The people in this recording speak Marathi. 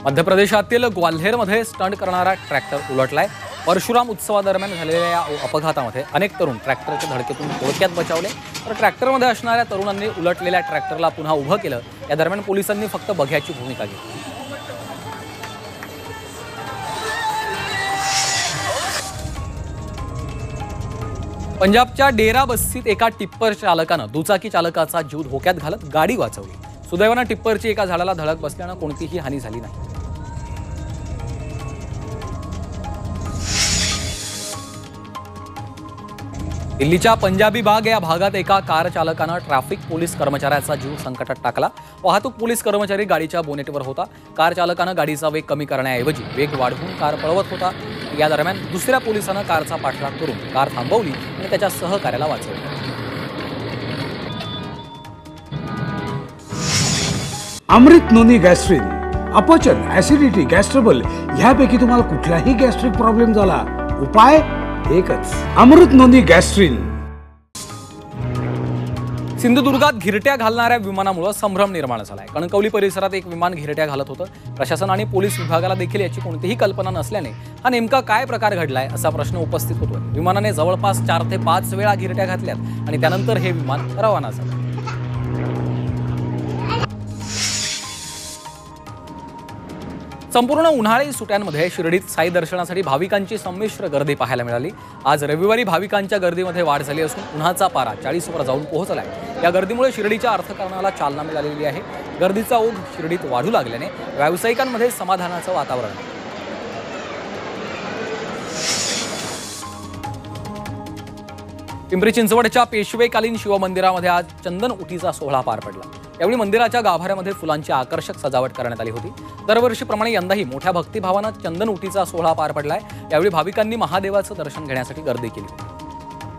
मध्य प्रदेशातील ग्वाल्हेरमध्ये स्टंट करणारा ट्रॅक्टर उलटलाय। परशुराम उत्सवादरम्यान झालेल्या या अपघातामध्ये अनेक तरुण ट्रॅक्टरच्या धडकेतून थोडक्यात बचावले, तर ट्रॅक्टरमध्ये असणाऱ्या तरुणांनी उलटलेल्या ट्रॅक्टरला पुन्हा उभं केलं। या दरम्यान पोलिसांनी फक्त बघ्याची भूमिका घेतली। पंजाबच्या डेरा बस्तीत एका टिप्पर चालकानं दुचाकी चालकाचा जीव धोक्यात घालत गाडी वाचवली। सुदैवानं टिप्परची एका झाडाला धडक बसल्यानं कोणतीही हानी झाली नाही। दिल्लीच्या पंजाबी बाग या भागात एका कार चालकानं ट्रॅफिक पोलीस कर्मचाऱ्याचा जीव संकटात टाकला। वाहतूक पोलीस कर्मचारी गाडीच्या बोनेटवर होता। कार चालकानं गाडीचा वेग कमी करण्याऐवजी वेग वाढवून कार पळवत होता। या दरम्यान दुसऱ्या पोलिसानं कारचा पाठलाग करून कार थांबवली आणि त्याच्या सहकार्याला वाचवलं। अमृत नोनी गॅस्ट्रिन, अपचन, ऍसिडिटी, गॅस्ट्रबल ह्यापैकी तुम्हाला कुठलाही गॅस्ट्रिक प्रॉब्लेम झाला, उपाय एकच, अमृत नोनी गॅस्ट्रिन। सिंधुदुर्गात घिरट्या घालणाऱ्या विमानामुळे संभ्रम निर्माण झालाय। कणकवली परिसरात एक विमान घिरट्या घालत होतं। प्रशासन आणि पोलीस विभागाला देखील याची कोणतीही कल्पना नसल्याने हा नेमका काय प्रकार घडलाय असा प्रश्न उपस्थित होतोय। विमानाने जवळपास 4 ते 5 वेळा घिरट्या घातल्यात आणि त्यानंतर हे विमान रवाना झालं। संपूर्ण उन्हाळी सुट्ट्यांमध्ये शिर्डीत साई दर्शनासाठी भाविकांची संमिश्र गर्दी पाहायला मिळाली। आज रविवारी भाविकांच्या गर्दीमध्ये वाढ झाली असून उन्हाचा पारा 40 वर जाऊन पोहोचलाय। या गर्दीमुळे शिर्डीच्या अर्थकारणाला चालना मिळालेली आहे। गर्दीचा ओघ शिर्डीत वाढू लागल्याने व्यावसायिकांमध्ये समाधानाचं वातावरण आहे। पिंपरी चिंचवडच्या पेशवेकालीन शिवमंदिरामध्ये आज चंदन उटीचा सोहळा पार पडला। यावेळी मंदिराच्या गाभाऱ्यामध्ये फुलांची आकर्षक सजावट करण्यात आली होती। दरवर्षीप्रमाणे यंदाही मोठ्या भक्तिभावानं चंदन उटीचा सोहळा पार पडलाय। यावेळी भाविकांनी महादेवाचं दर्शन घेण्यासाठी गर्दी केली होती।